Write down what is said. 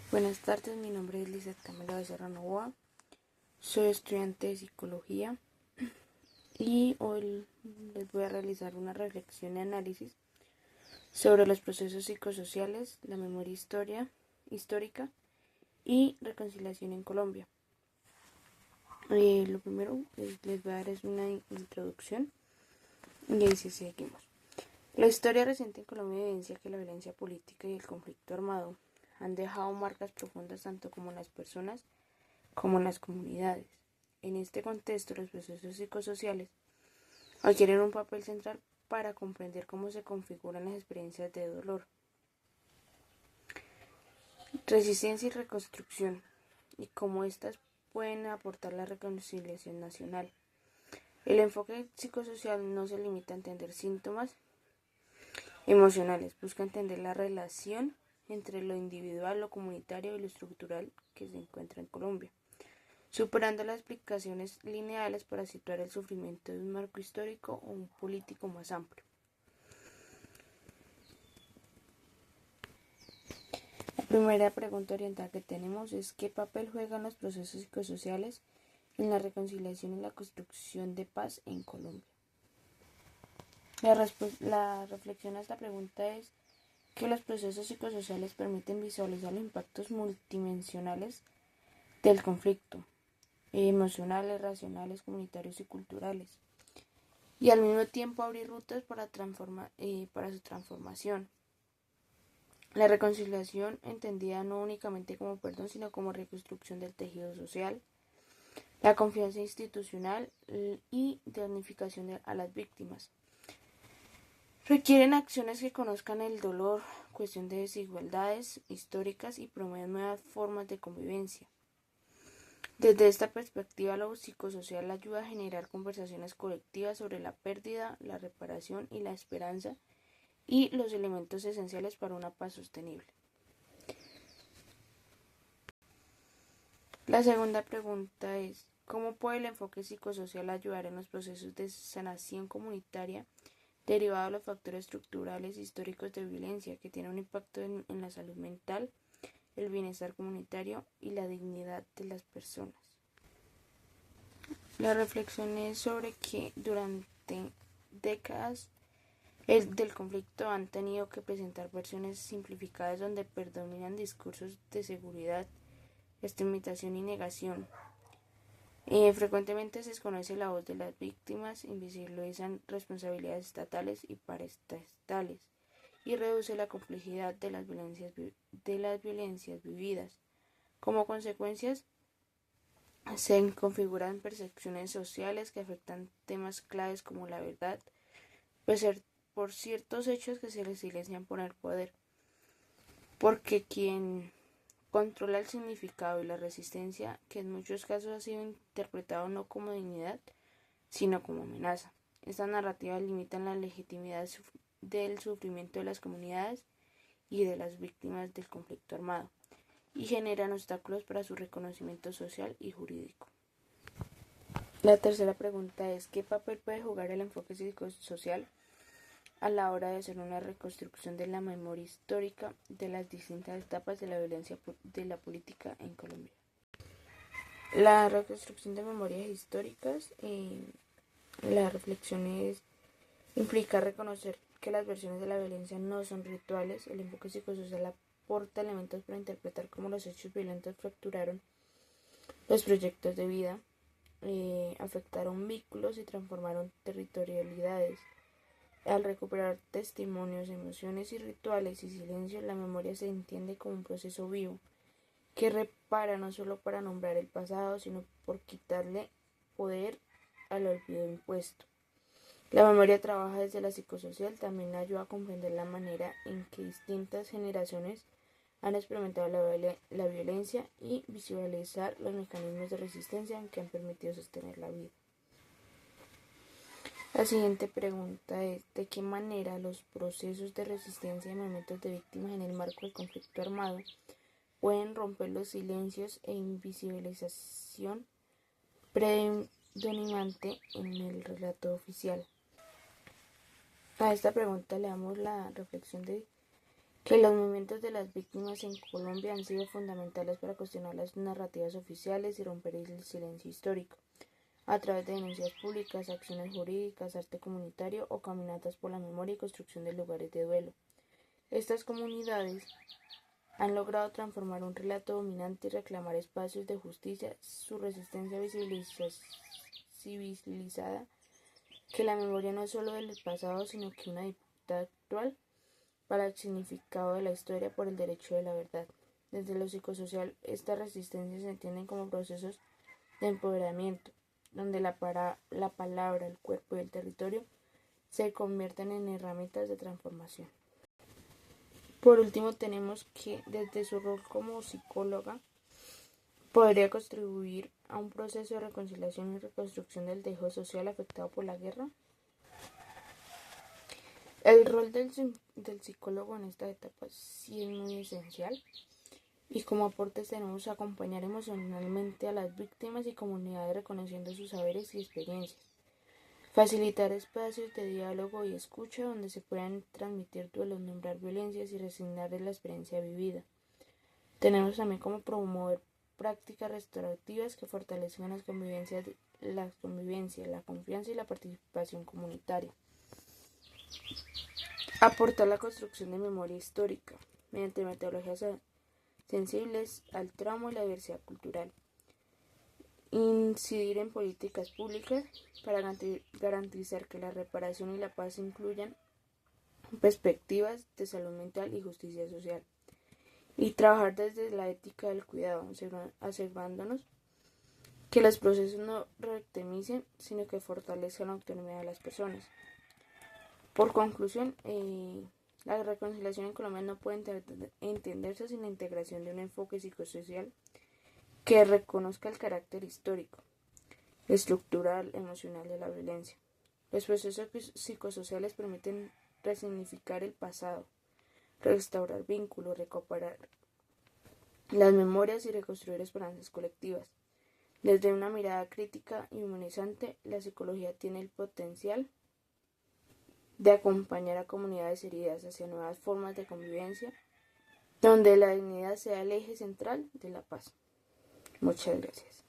Buenas tardes, mi nombre es Lizeth Camila Becerra Novoa, soy estudiante de psicología y hoy les voy a realizar una reflexión y análisis sobre los procesos psicosociales, la memoria histórica y reconciliación en Colombia. Lo primero que les voy a dar es una introducción y ahí sí seguimos. La historia reciente en Colombia evidencia que la violencia política y el conflicto armado han dejado marcas profundas tanto como en las personas como en las comunidades. En este contexto, los procesos psicosociales adquieren un papel central para comprender cómo se configuran las experiencias de dolor, resistencia y reconstrucción, y cómo éstas pueden aportar la reconciliación nacional. El enfoque psicosocial no se limita a entender síntomas emocionales, busca entender la relación entre lo individual, lo comunitario y lo estructural que se encuentra en Colombia, superando las explicaciones lineales para situar el sufrimiento en un marco histórico o un político más amplio. La primera pregunta orientada que tenemos es ¿qué papel juegan los procesos psicosociales en la reconciliación y la construcción de paz en Colombia? La reflexión a esta pregunta es que los procesos psicosociales permiten visualizar los impactos multidimensionales del conflicto, emocionales, racionales, comunitarios y culturales, y al mismo tiempo abrir rutas para su transformación. La reconciliación, entendida no únicamente como perdón, sino como reconstrucción del tejido social, la confianza institucional y dignificación a las víctimas. Requieren acciones que conozcan el dolor, cuestión de desigualdades históricas y promueven nuevas formas de convivencia. Desde esta perspectiva, lo psicosocial ayuda a generar conversaciones colectivas sobre la pérdida, la reparación y la esperanza y los elementos esenciales para una paz sostenible. La segunda pregunta es, ¿cómo puede el enfoque psicosocial ayudar en los procesos de sanación comunitaria derivado de los factores estructurales históricos de violencia que tienen un impacto en la salud mental, el bienestar comunitario y la dignidad de las personas? La reflexión es sobre que durante décadas del conflicto han tenido que presentar versiones simplificadas donde predominan discursos de seguridad, estigmatización y negación. Frecuentemente se desconoce la voz de las víctimas, invisibilizan responsabilidades estatales y paraestatales y reduce la complejidad de las violencias vividas. Como consecuencias, se configuran percepciones sociales que afectan temas claves como la verdad, pues por ciertos hechos que se les silencian por el poder, porque quien controla el significado y la resistencia, que en muchos casos ha sido interpretado no como dignidad, sino como amenaza. Estas narrativas limitan la legitimidad del sufrimiento de las comunidades y de las víctimas del conflicto armado y generan obstáculos para su reconocimiento social y jurídico. La tercera pregunta es ¿qué papel puede jugar el enfoque psicosocial a la hora de hacer una reconstrucción de la memoria histórica de las distintas etapas de la violencia de la política en Colombia? La reconstrucción de memorias históricas, la reflexión implica reconocer que las versiones de la violencia no son rituales. El enfoque psicosocial aporta elementos para interpretar cómo los hechos violentos fracturaron los proyectos de vida, afectaron vínculos y transformaron territorialidades. Al recuperar testimonios, emociones y rituales y silencios, la memoria se entiende como un proceso vivo que repara no solo para nombrar el pasado, sino por quitarle poder al olvido impuesto. La memoria trabaja desde la psicosocial, también ayuda a comprender la manera en que distintas generaciones han experimentado la violencia y visualizar los mecanismos de resistencia que han permitido sostener la vida. La siguiente pregunta es ¿de qué manera los procesos de resistencia en momentos de víctimas en el marco del conflicto armado pueden romper los silencios e invisibilización predominante en el relato oficial? A esta pregunta le damos la reflexión de que los movimientos de las víctimas en Colombia han sido fundamentales para cuestionar las narrativas oficiales y romper el silencio histórico, a través de denuncias públicas, acciones jurídicas, arte comunitario o caminatas por la memoria y construcción de lugares de duelo. Estas comunidades han logrado transformar un relato dominante y reclamar espacios de justicia. Su resistencia civilizada, que la memoria no es solo del pasado, sino que una disputa actual para el significado de la historia por el derecho de la verdad. Desde lo psicosocial, estas resistencias se entienden como procesos de empoderamiento, donde la palabra, el cuerpo y el territorio se convierten en herramientas de transformación. Por último, tenemos que, desde su rol como psicóloga, podría contribuir a un proceso de reconciliación y reconstrucción del tejido social afectado por la guerra. El rol del psicólogo en esta etapa sí es muy esencial, y como aportes tenemos acompañar emocionalmente a las víctimas y comunidades reconociendo sus saberes y experiencias, facilitar espacios de diálogo y escucha donde se puedan transmitir duelos, nombrar violencias y resignar de la experiencia vivida. Tenemos también como promover prácticas restaurativas que fortalezcan la convivencia, la confianza y la participación comunitaria. Aportar la construcción de memoria histórica mediante metodologías sensibles al trauma y la diversidad cultural. Incidir en políticas públicas para garantizar que la reparación y la paz incluyan perspectivas de salud mental y justicia social. Y trabajar desde la ética del cuidado, asegurándonos que los procesos no revictimicen, sino que fortalezcan la autonomía de las personas. Por conclusión, la reconciliación en Colombia no puede entenderse sin la integración de un enfoque psicosocial que reconozca el carácter histórico, estructural, emocional de la violencia. Los procesos psicosociales permiten resignificar el pasado, restaurar vínculos, recuperar las memorias y reconstruir esperanzas colectivas. Desde una mirada crítica y humanizante, la psicología tiene el potencial de acompañar a comunidades heridas hacia nuevas formas de convivencia, donde la dignidad sea el eje central de la paz. Muchas gracias.